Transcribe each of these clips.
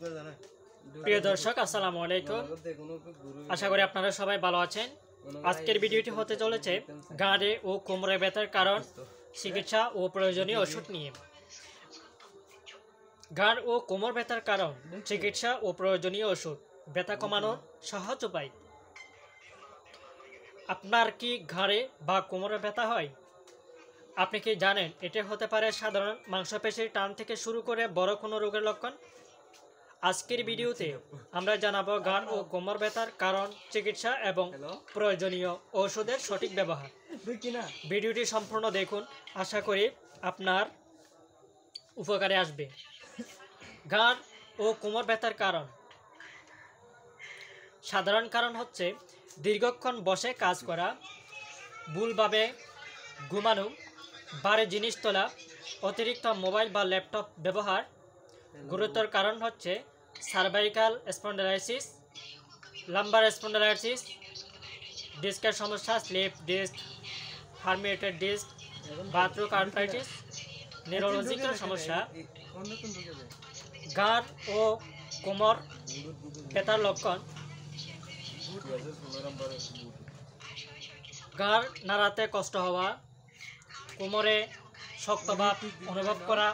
প্রিয় দর্শক, আসসালামু আলাইকুম। আশা করি আপনারা সবাই ভালো আছেন। আজকের ভিডিওটি হতে চলেছে ঘাড়ে ও কোমরে ব্যথার কারণ, চিকিৎসা ও প্রয়োজনীয় ওষুধ নিয়ে। ঘাড় ও কোমর ব্যথার কারণ, চিকিৎসা ও প্রয়োজনীয় ওষুধ, ব্যথা কমানোর সহজ উপায়। আপনার কি ঘাড়ে বা কোমরে ব্যথা হয়? আপনি কি জানেন এটা হতে পারে সাধারণ মাংসপেশির টান থেকে শুরু করে বড় কোনো রোগের লক্ষণ? আজকের ভিডিওতে আমরা জানাবো ঘাড় ও কোমর ব্যথার কারণ, চিকিৎসা এবং প্রয়োজনীয় ওষুধের সঠিক ব্যবহার। ভিডিওটি সম্পূর্ণ দেখুন, আশা করি আপনার উপকারে আসবে। ঘাড় ও কোমর ব্যথার কারণ। সাধারণ কারণ হচ্ছে দীর্ঘক্ষণ বসে কাজ করা, ভুলভাবে ঘুমানো, ভারী জিনিস তোলা, অতিরিক্ত মোবাইল বা ল্যাপটপ ব্যবহার। গুরুতর কারণ হচ্ছে সার্ভাইকাল স্পন্ডালাইসিস, লাম্বার স্পন্ডালাইসিস, ডিস্কের সমস্যা, স্লিপ ডিস্ক, হার্মিয়েটেড ডিস্ক, বাথরুম আর্থ্রাইটিস, নিউরোলজিক্যাল সমস্যা। ঘাড় ও কোমর ব্যথার লক্ষণ। ঘাড় নাড়াতে কষ্ট হওয়া, কোমরে শক্ত ভাব অনুভব করা,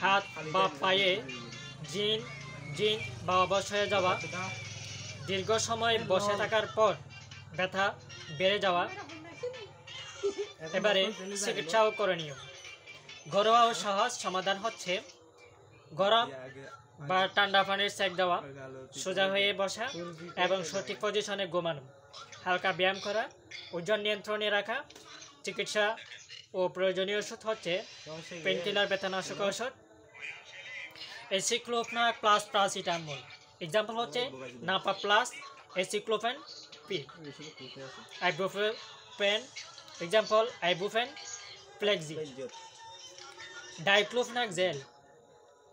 হাত বা পায়ে জিন বা অবশ হয়ে যাওয়া, দীর্ঘ সময় বসে থাকার পর ব্যথা বেড়ে যাওয়া। এবারে চিকিৎসা ও করণীয়। ঘরোয়া ও সহজ সমাধান হচ্ছে গরম বা ঠান্ডা পানির সেক দেওয়া, সোজা হয়ে বসা এবং সঠিক পজিশনে ঘুমানো, হালকা ব্যায়াম করা, ওজন নিয়ন্ত্রণে রাখা। চিকিৎসা ও প্রয়োজনীয় ওষুধ হচ্ছে পেনকিলার, ব্যথানাশক ওষুধ, এসিক্লোফেন প্লাস প্যারাসিটামল। এক্সাম্পল হচ্ছে নাপা প্লাস, এসিক্লোফেন পি। আইবুপ্রোফেন, এক্সাম্পল আইবুপ্রোফেন ফ্লেক্সি। ডাইক্লোফেনাক জেল,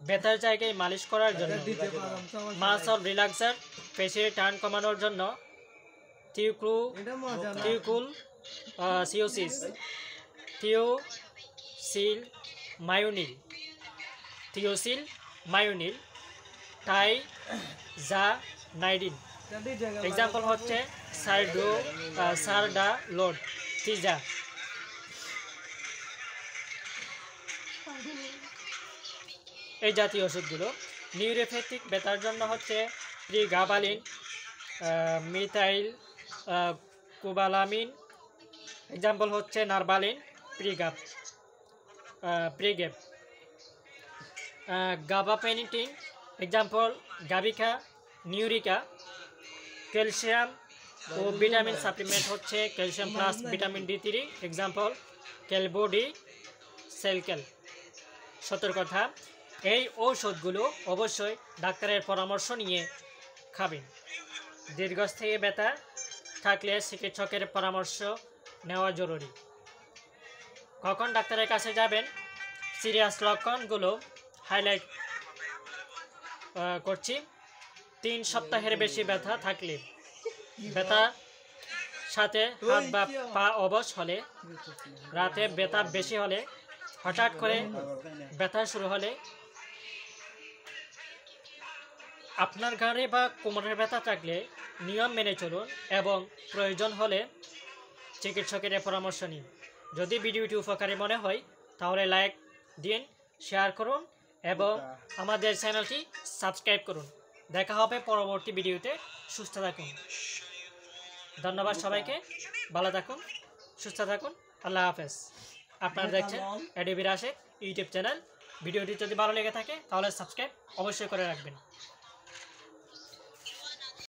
ব্যথার জায়গায় মালিশ করার জন্য। মাসল রিল্যাক্সার, পেশির টান কমানোর জন্য। থিওকুল সিওসিস, থিওসিল মায়োনিল, টাইজানাইডিন। এক্সাম্পল হচ্ছে সারডালোড, থিজা। এই জাতীয় ওষুধগুলো। নিউরোপ্যাথিক ব্যথার জন্য হচ্ছে প্রিগাবালিন, মিথাইল কোবালামিন। এক্সাম্পল হচ্ছে নারবালিন, প্রিগেপ। গাবাপেনিটিন, এক্সাম্পল গাবিকা নিউরিকা। ক্যালসিয়াম ও ভিটামিন সাপ্লিমেন্ট হচ্ছে calcium plus vitamin D3, example ক্যালবোডি সেলকেল। সতর্কতা, এই ঔষধগুলো অবশ্যই ডাক্তারের পরামর্শ নিয়ে খাবেন। দীর্ঘস্থায়ী ব্যথা থাকলে চিকিৎসকের পরামর্শ নেওয়া জরুরি। কখন ডাক্তারের কাছে যাবেন? সিরিয়াস লক্ষণগুলো হাইলাইট করছি। 3 সপ্তাহের বেশি ব্যথা থাকলে, ব্যথা সাথে হাত বা পা অবশ হলে, রাতে ব্যথা বেশি হলে, হঠাৎ করে ব্যথা শুরু হলে। আপনার ঘাড়ে বা কোমরের ব্যথা থাকলে নিয়ম মেনে চলুন এবং প্রয়োজন হলে চিকিৎসকের পরামর্শ নিন। যদি ভিডিওটি উপকারী মনে হয় তাহলে লাইক দিন, শেয়ার করুন এবং আমাদের চ্যানেলটি সাবস্ক্রাইব করুন। দেখা হবে পরবর্তী ভিডিওতে। সুস্থ থাকুন। ধন্যবাদ সবাইকে। ভালো থাকুন, সুস্থ থাকুন। আল্লাহ হাফেজ। আপনারা দেখছেন এডিবি রাশেদ ইউটিউব চ্যানেল। ভিডিওটি যদি ভালো লেগে থাকে তাহলে সাবস্ক্রাইব অবশ্যই করে রাখবেন।